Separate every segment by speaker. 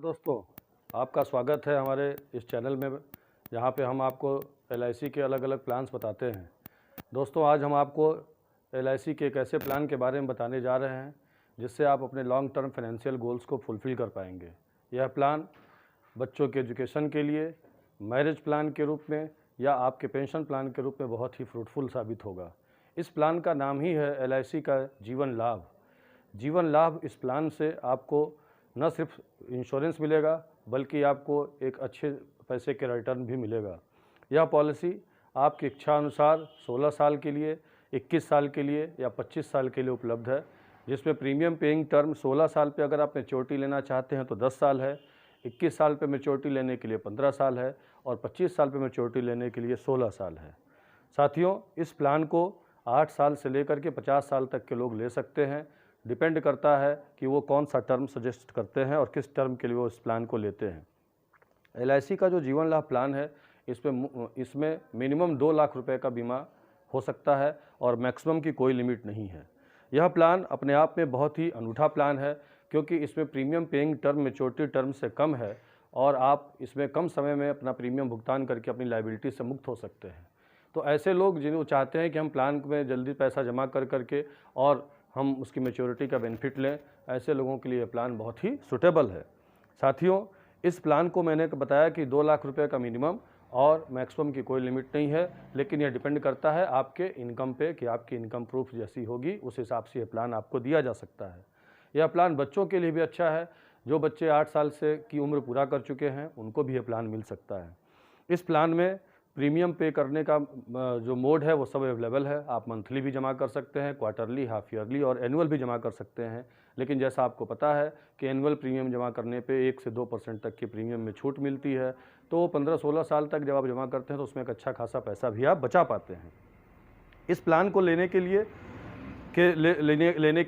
Speaker 1: दोस्तों, आपका स्वागत है हमारे इस चैनल में, जहाँ पे हम आपको एलआईसी के अलग अलग प्लान्स बताते हैं। दोस्तों, आज हम आपको एलआईसी के एक ऐसे प्लान के बारे में बताने जा रहे हैं जिससे आप अपने लॉन्ग टर्म फाइनेंशियल गोल्स को फुलफ़िल कर पाएंगे। यह प्लान बच्चों के एजुकेशन के लिए, मैरिज प्लान के रूप में या आपके पेंशन प्लान के रूप में बहुत ही फ्रूटफुल साबित होगा। इस प्लान का नाम ही है एलआईसी का जीवन लाभ। जीवन लाभ इस प्लान से आपको न सिर्फ इंश्योरेंस मिलेगा बल्कि आपको एक अच्छे पैसे के रिटर्न भी मिलेगा। यह पॉलिसी आपकी इच्छा अनुसार 16 साल के लिए, 21 साल के लिए या 25 साल के लिए उपलब्ध है, जिसमें प्रीमियम पेइंग टर्म 16 साल पे अगर आप मैच्योरिटी लेना चाहते हैं तो 10 साल है, 21 साल पे मैच्योरिटी लेने के लिए 15 साल है और 25 साल पे मैच्योरिटी लेने के लिए 16 साल है। साथियों, इस प्लान को 8 साल से लेकर के 50 साल तक के लोग ले सकते हैं। डिपेंड करता है कि वो कौन सा टर्म सजेस्ट करते हैं और किस टर्म के लिए वो इस प्लान को लेते हैं। एलआईसी का जो जीवन लाभ प्लान है, इसमें मिनिमम 2 लाख रुपए का बीमा हो सकता है और मैक्सिमम की कोई लिमिट नहीं है। यह प्लान अपने आप में बहुत ही अनूठा प्लान है, क्योंकि इसमें premium paying term maturity term से कम है और आप इसमें कम समय में अपना प्रीमियम भुगतान करके अपनी लायबिलिटी से मुक्त हो सकते हैं। तो ऐसे लोग जिन्हें चाहते हैं कि हम प्लान में जल्दी पैसा जमा कर करके और हम उसकी मैच्योरिटी का बेनिफिट लें, ऐसे लोगों के लिए प्लान बहुत ही सूटेबल है। साथियों, इस प्लान को मैंने बताया कि 2 लाख रुपए का मिनिमम और मैक्सिमम की कोई लिमिट नहीं है, लेकिन यह डिपेंड करता है आपके इनकम पे कि आपकी इनकम प्रूफ जैसी होगी उस हिसाब से यह प्लान आपको दिया जा सकता है। यह प्लान बच्चों के लिए भी अच्छा है। जो बच्चे 8 साल से की उम्र पूरा कर चुके हैं उनको भी यह प्लान मिल सकता है। इस प्लान में प्रीमियम पे करने का जो मोड है वो सब अवेलेबल है। आप मंथली भी जमा कर सकते हैं, क्वार्टरली, हाफ ईयरली और एनुअल भी जमा कर सकते हैं। लेकिन जैसा आपको पता है कि एनुअल प्रीमियम जमा करने पे 1 से 2% तक की प्रीमियम में छूट मिलती है, तो 15-16 साल तक जब आप जमा करते हैं तो उसमें एक अच्छा खासा पैसा भी आप बचा पाते हैं। इस प्लान को लेने के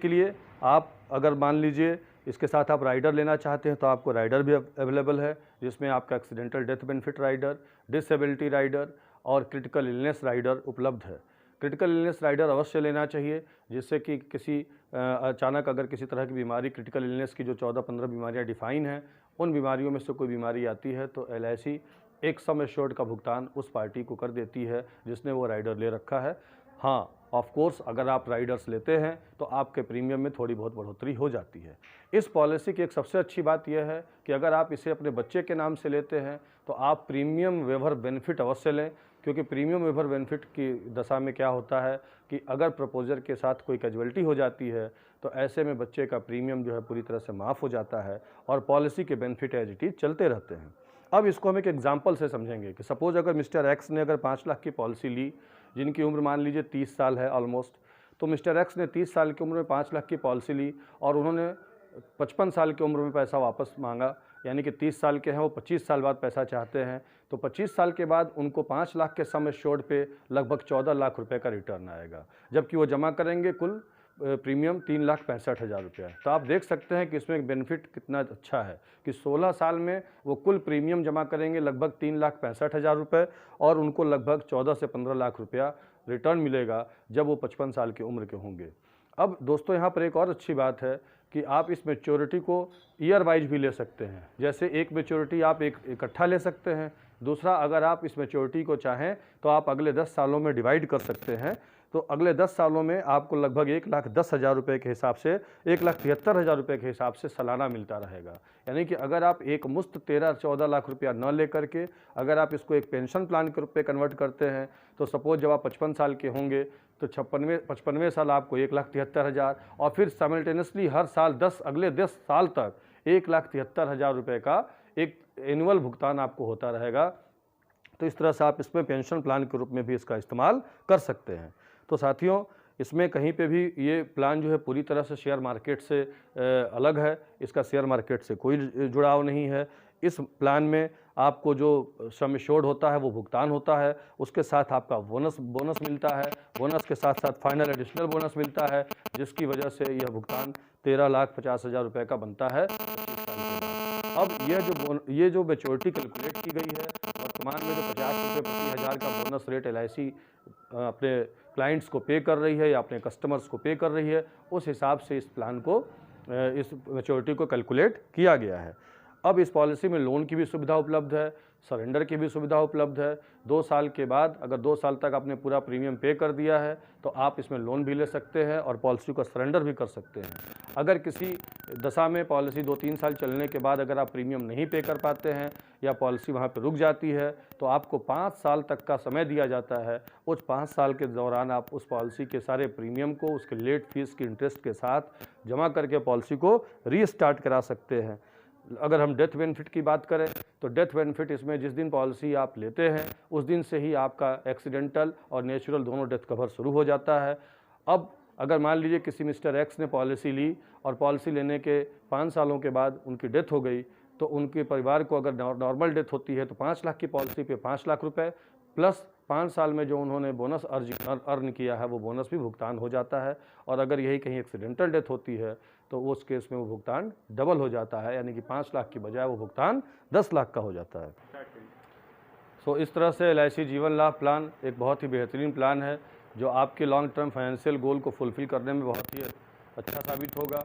Speaker 1: लिए आप अगर मान लीजिए इसके साथ आप राइडर लेना चाहते हैं तो आपको राइडर भी अवेलेबल है, जिसमें आपका accidental death benefit rider, disability rider और क्रिटिकल इलनेस राइडर उपलब्ध है। क्रिटिकल इलनेस राइडर अवश्य लेना चाहिए, जिससे कि किसी अचानक अगर किसी तरह की बीमारी, क्रिटिकल इलनेस की जो 14-15 बीमारियां डिफाइन हैं, उन बीमारियों में से कोई बीमारी आती है तो एलआईसी एक सम एश्योर्ड का भुगतान उस पार्टी को कर देती है जिसने वो राइडर ले रखा है। हाँ, ऑफ कोर्स अगर आप राइडर्स लेते हैं तो आपके प्रीमियम में थोड़ी बहुत बढ़ोतरी हो जाती है। इस पॉलिसी की एक सबसे अच्छी बात यह है कि अगर आप इसे अपने बच्चे के नाम से लेते हैं तो आप प्रीमियम वेवर बेनिफिट अवश्य लें, क्योंकि प्रीमियम वेवर बेनिफिट की दशा में क्या होता है कि अगर प्रपोजर के साथ कोई कैजुअल्टी हो जाती है तो ऐसे में बच्चे का प्रीमियम जो है पूरी तरह से माफ़ हो जाता है और पॉलिसी के बेनिफिट एज इट इज चलते रहते हैं। अब इसको हम एक एग्जाम्पल से समझेंगे कि सपोज अगर मिस्टर एक्स ने अगर 5 लाख की पॉलिसी ली, जिनकी उम्र मान लीजिए 30 साल है ऑलमोस्ट, तो मिस्टर एक्स ने 30 साल की उम्र में 5 लाख की पॉलिसी ली और उन्होंने 55 साल की उम्र में पैसा वापस मांगा, यानी कि 30 साल के हैं वो 25 साल बाद पैसा चाहते हैं, तो 25 साल के बाद उनको 5 लाख के सम एश्योर्ड पे लगभग 14 लाख रुपए का रिटर्न आएगा, जबकि वो जमा करेंगे कुल प्रीमियम 3,65,000 रुपया है। तो आप देख सकते हैं कि इसमें बेनिफिट कितना अच्छा है कि 16 साल में वो कुल प्रीमियम जमा करेंगे लगभग 3,65,000 रुपये और उनको लगभग 14 से 15 लाख रुपया रिटर्न मिलेगा जब वो 55 साल की उम्र के होंगे। अब दोस्तों, यहाँ पर एक और अच्छी बात है कि आप इस मैच्योरिटी को ईयर वाइज भी ले सकते हैं। जैसे एक मैच्योरिटी आप एक इकट्ठा ले सकते हैं, दूसरा अगर आप इस मैच्योरिटी को चाहें तो आप अगले 10 सालों में डिवाइड कर सकते हैं। तो अगले 10 सालों में आपको लगभग 1,10,000 रुपये के हिसाब से 1,73,000 रुपये के हिसाब से सालाना मिलता रहेगा। यानी कि अगर आप एक मुश्त 13-14 लाख रुपया न लेकर के अगर आप इसको एक पेंशन प्लान के रूप में कन्वर्ट करते हैं तो सपोज जब आप 55 साल के होंगे तो 55वें साल आपको 1,73,000 और फिर साइमल्टेनियसली हर साल अगले 10 साल तक 1,73,000 रुपये का एक एनुअल भुगतान आपको होता रहेगा। तो इस तरह से आप इसमें पेंशन प्लान के रूप में भी इसका इस्तेमाल कर सकते हैं। तो साथियों, इसमें कहीं पे भी ये प्लान जो है पूरी तरह से शेयर मार्केट से अलग है, इसका शेयर मार्केट से कोई जुड़ाव नहीं है। इस प्लान में आपको जो सम एश्योर्ड होता है वो भुगतान होता है, उसके साथ आपका बोनस मिलता है, बोनस के साथ साथ फाइनल एडिशनल बोनस मिलता है, जिसकी वजह से यह भुगतान 13,50,000 रुपये का बनता है 25 साल के बाद। अब ये जो मैच्योरिटी कैलकुलेट की गई है, वर्तमान में जो 50 रुपये प्रति हज़ार का बोनस रेट एलआईसी अपने क्लाइंट्स को पे कर रही है या अपने कस्टमर्स को पे कर रही है, उस हिसाब से इस प्लान को इस मैच्योरिटी को कैलकुलेट किया गया है। अब इस पॉलिसी में लोन की भी सुविधा उपलब्ध है, सरेंडर की भी सुविधा उपलब्ध है। 2 साल के बाद अगर 2 साल तक आपने पूरा प्रीमियम पे कर दिया है तो आप इसमें लोन भी ले सकते हैं और पॉलिसी को सरेंडर भी कर सकते हैं। अगर किसी दशा में पॉलिसी 2-3 साल चलने के बाद अगर आप प्रीमियम नहीं पे कर पाते हैं या पॉलिसी वहाँ पर रुक जाती है तो आपको 5 साल तक का समय दिया जाता है। उस 5 साल के दौरान आप उस पॉलिसी के सारे प्रीमियम को उसके लेट फीस की इंटरेस्ट के साथ जमा करके पॉलिसी को रीस्टार्ट करा सकते हैं। अगर हम डेथ बेनिफिट की बात करें तो डेथ बेनिफिट इसमें जिस दिन पॉलिसी आप लेते हैं उस दिन से ही आपका एक्सीडेंटल और नेचुरल दोनों डेथ कवर शुरू हो जाता है। अब अगर मान लीजिए किसी मिस्टर एक्स ने पॉलिसी ली और पॉलिसी लेने के 5 सालों के बाद उनकी डेथ हो गई तो उनके परिवार को अगर नॉर्मल डेथ होती है तो 5 लाख की पॉलिसी पे 5 लाख रुपए प्लस 5 साल में जो उन्होंने बोनस अर्न किया है वो बोनस भी भुगतान हो जाता है। और अगर यही कहीं एक्सीडेंटल डेथ होती है तो उस केस में वो भुगतान डबल हो जाता है, यानी कि 5 लाख की बजाय वो भुगतान 10 लाख का हो जाता है। सो इस तरह से LIC जीवन लाभ प्लान एक बहुत ही बेहतरीन प्लान है जो आपके लॉन्ग टर्म फाइनेंशियल गोल को फुलफ़िल करने में बहुत ही अच्छा साबित होगा।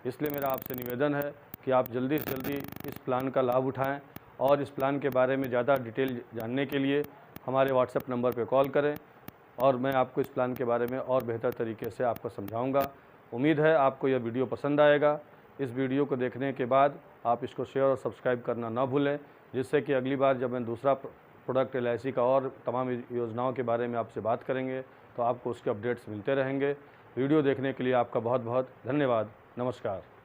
Speaker 1: इसलिए मेरा आपसे निवेदन है कि आप जल्दी से जल्दी इस प्लान का लाभ उठाएं और इस प्लान के बारे में ज़्यादा डिटेल जानने के लिए हमारे व्हाट्सएप नंबर पर कॉल करें और मैं आपको इस प्लान के बारे में और बेहतर तरीके से आपको समझाऊंगा। उम्मीद है आपको यह वीडियो पसंद आएगा। इस वीडियो को देखने के बाद आप इसको शेयर और सब्सक्राइब करना ना भूलें, जिससे कि अगली बार जब मैं दूसरा प्रोडक्ट LIC का और तमाम योजनाओं के बारे में आपसे बात करेंगे तो आपको उसके अपडेट्स मिलते रहेंगे। वीडियो देखने के लिए आपका बहुत बहुत धन्यवाद। नमस्कार।